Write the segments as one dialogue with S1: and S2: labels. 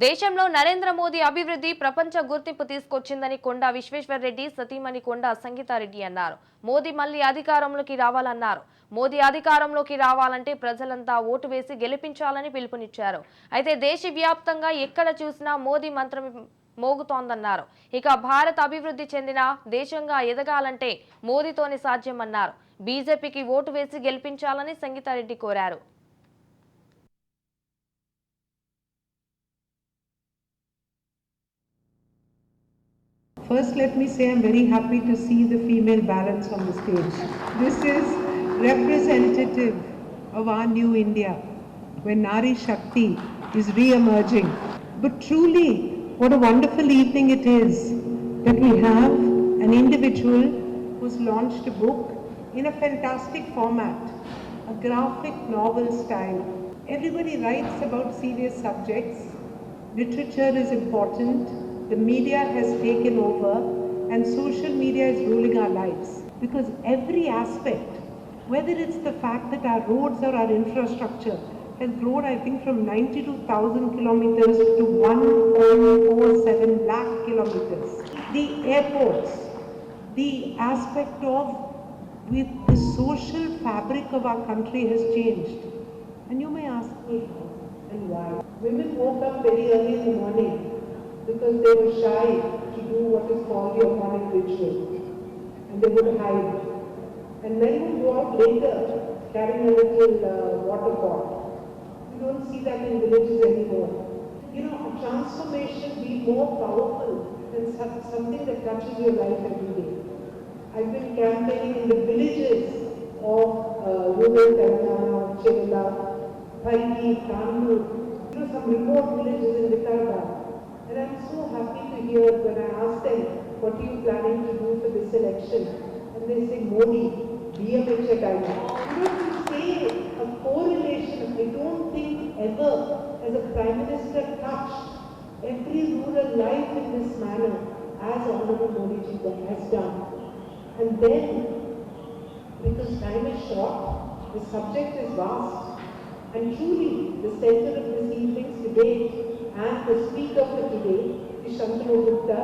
S1: దేశంలో నరేంద్ర మోదీ అభివృద్ధి ప్రపంచ గుర్తింపు తీసుకొచ్చిందని కొండా విశ్వేశ్వర్ రెడ్డి సతీమణి కొండా సంగీతా రెడ్డి అన్నారు. మోదీ మళ్లీ అధికారంలోకి రావాలన్నారు. మోదీ అధికారంలోకి రావాలంటే ప్రజలంతా ఓటు వేసి గెలిపించాలని పిలుపునిచ్చారు. అయితే దేశవ్యాప్తంగా ఎక్కడ చూసినా మోదీ మంత్రం మోగుతోందన్నారు. ఇక భారత్ అభివృద్ధి చెందిన దేశంగా ఎదగాలంటే మోదీతోనే సాధ్యమన్నారు. బీజేపీకి ఓటు వేసి గెలిపించాలని సంగీతా రెడ్డి కోరారు.
S2: First, let me say I'm very happy to see the female balance on the stage. This is representative of our new India, where Nari Shakti is re-emerging. But truly, what a wonderful evening it is that we have an individual who's launched a book in a fantastic format, a graphic novel style. Everybody writes about serious subjects. Literature is important. The media has taken over and social media is ruling our lives, because every aspect, whether it's the fact that our roads or our infrastructure has grown, I think, from 92,000 kilometers to 1.47 lakh kilometers. The airports, the aspect of with the social fabric of our country has changed. And you may ask me, and why? Women woke up very early in the morning because they were shy to do what is called the Organic ritual, and they would hide. And men would go out later carrying a little water pot. You don't see that in villages anymore. You know, a transformation be more powerful than something that touches your life every day. I've been campaigning in the villages of rural Telangana, Chevilla, Paidi, Kanur, some remote villages in Vitarda. And I'm so happy to hear when I ask them, what are you planning to do for this election? And they say, Modi, be a picture guide. You know, to say a correlation, I don't think ever as a Prime Minister touched every rural life in this manner as Honorable Modi ji has done. And then, because time is short, the subject is vast. And truly, the center of this evening's debate and the speaker for today is Shantanu Gupta.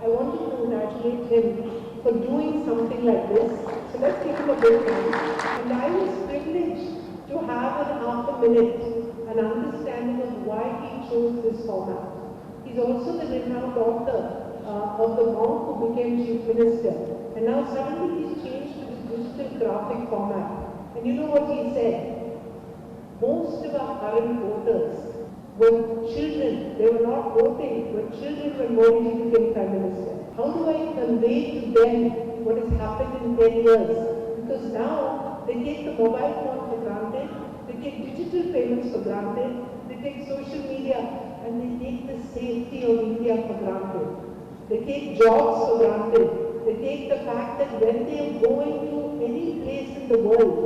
S2: I want to congratulate him for doing something like this. So let's give him a big hand. And I was privileged to have in half a minute an understanding of why he chose this format. He's also the renowned author of The Monk Who Became Chief Minister. And now suddenly he's changed to this digital graphic format. And you know what he said? Most of our current voters were children. They were not voting, but children when Modi became Prime Minister. How do I convey to them what has happened in 10 years? Because now they take the mobile phone for granted, they take digital payments for granted, they take social media, and they take the safety of India for granted. They take jobs for granted. They take the fact that when they are going to any place in the world,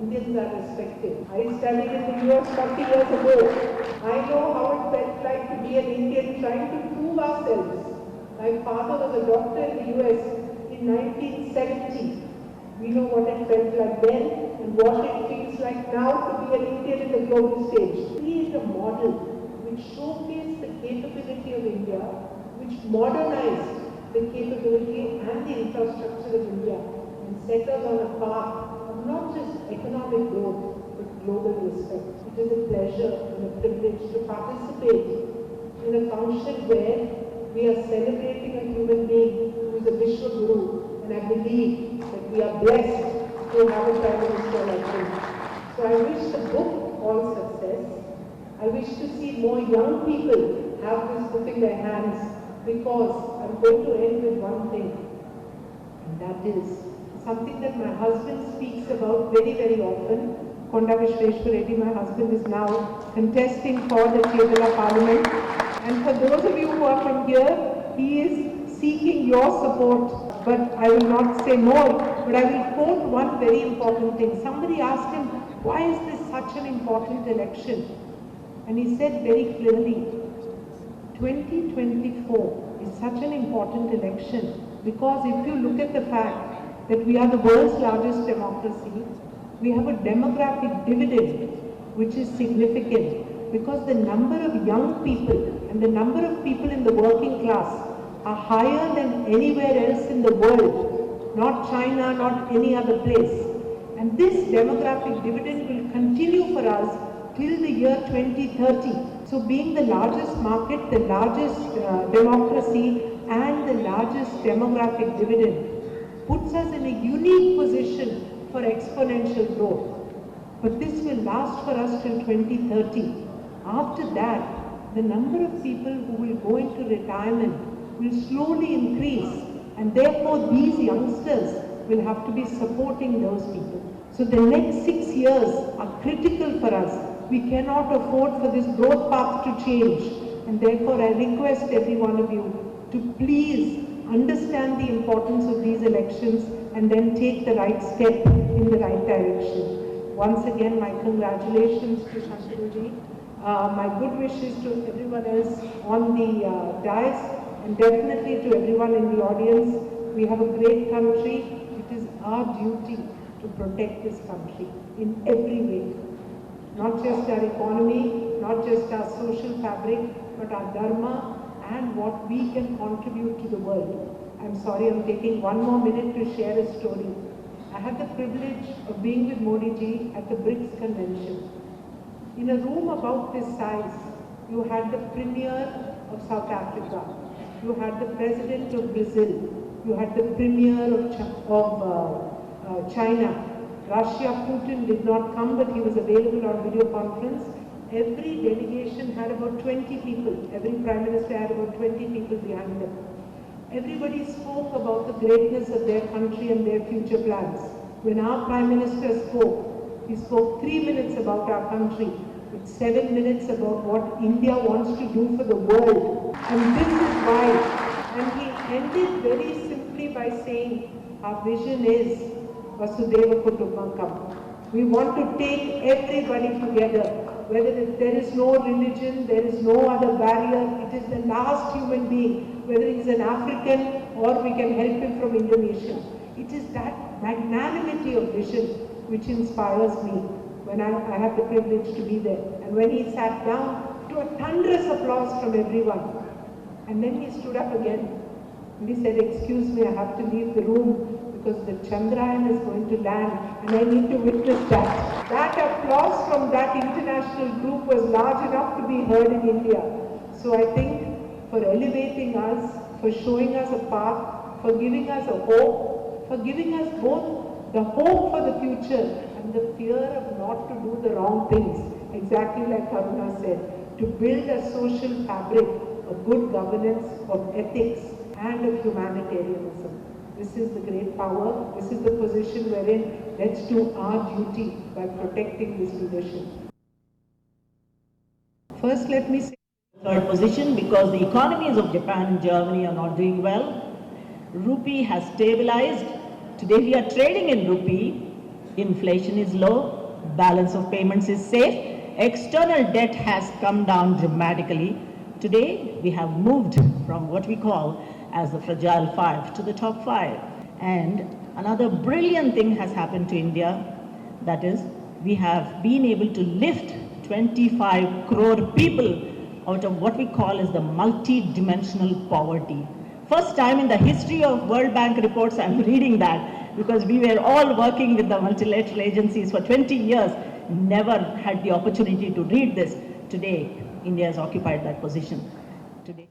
S2: Indians are respected. I studied in the US 40 years ago. I know how it felt like to be an Indian trying to prove ourselves. My father was a doctor in the US in 1970. We know what it felt like then and what it feels like now to be an Indian in the global stage. Create a model which showcased the capability of India, which modernized the capability and the infrastructure of India and set us on a path of not just economic growth, but global respect. It is a pleasure and a privilege to participate in a function where we are celebrating a human being who is a Vishwa Guru, and I believe that we are blessed to have a Prime Minister like him. So I wish the book all success. I wish to see more young people have this book in their hands, because I'm going to end with one thing, and that is something that my husband speaks about very, very often. Konda Vishweshwar Reddy, my husband, is now contesting for the Chevilla Parliament. And for those of you who are from here, he is seeking your support. But I will not say more, but I will quote one very important thing. Somebody asked him, why is this such an important election? And he said very clearly, 2024 is such an important election because if you look at the fact that we are the world's largest democracy, we have a demographic dividend which is significant. because the number of young people and the number of people in the working class are higher than anywhere else in the world, not China, not any other place. And this demographic dividend will continue for us till the year 2030. So being the largest market, the largest democracy and the largest demographic dividend puts us in a unique position for exponential growth. But this will last for us till 2030. After that, the number of people who will go into retirement will slowly increase, and therefore these youngsters will have to be supporting those people. So the next 6 years are critical for us. We cannot afford for this growth path to change, and therefore I request every one of you to please understand the importance of these elections and then take the right step in the right direction. Once again, my congratulations to Shantanu-ji. My good wishes to everyone else on the dais, and definitely to everyone in the audience. We have a great country. It is our duty to protect this country in every way. Not just our economy, not just our social fabric, but our dharma and what we can contribute to the world. I'm sorry, I'm taking one more minute to share a story. I had the privilege of being with Modi ji at the BRICS convention. In a room about this size, you had the Premier of South Africa, you had the President of Brazil, you had the Premier of China. Russia, Putin did not come, but he was available on video conference. Every delegation had about 20 people. Every Prime Minister had about 20 people behind them. Everybody spoke about the greatness of their country and their future plans. When our Prime Minister spoke, he spoke 3 minutes about our country, with 7 minutes about what India wants to do for the world. And this is why. And he ended very simply by saying, our vision is Vasudeva Kutumbakam. We want to take everybody together. Whether there is no religion, there is no other barrier, it is the last human being, whether he's an African or we can help him from Indonesia. It is that magnanimity of vision which inspires me when I have the privilege to be there. And when he sat down, to a thunderous applause from everyone. And then he stood up again and he said, excuse me, I have to leave the room because the Chandrayaan is going to land and I need to witness that. That applause from that international group was large enough to be heard in India. So I think for elevating us, for showing us a path, for giving us a hope, for giving us both the hope for the future and the fear of not to do the wrong things, exactly like Karuna said, to build a social fabric of good governance, of ethics and of humanitarianism. This is the great power, this is the position wherein let's do our duty by protecting this leadership. First, let me say
S3: third position because the economies of Japan and Germany are not doing well. Rupee has stabilized. Today we are trading in rupee. Inflation is low. Balance of payments is safe. External debt has come down dramatically. Today we have moved from what we call as the fragile five to the top five. And another brilliant thing has happened to India. That is, we have been able to lift 25 crore people out of what we call as the multi-dimensional poverty. First time in the history of World Bank reports I'm reading that, because we were all working with the multilateral agencies for 20 years, never had the opportunity to read this. Today, India has occupied that position. Today.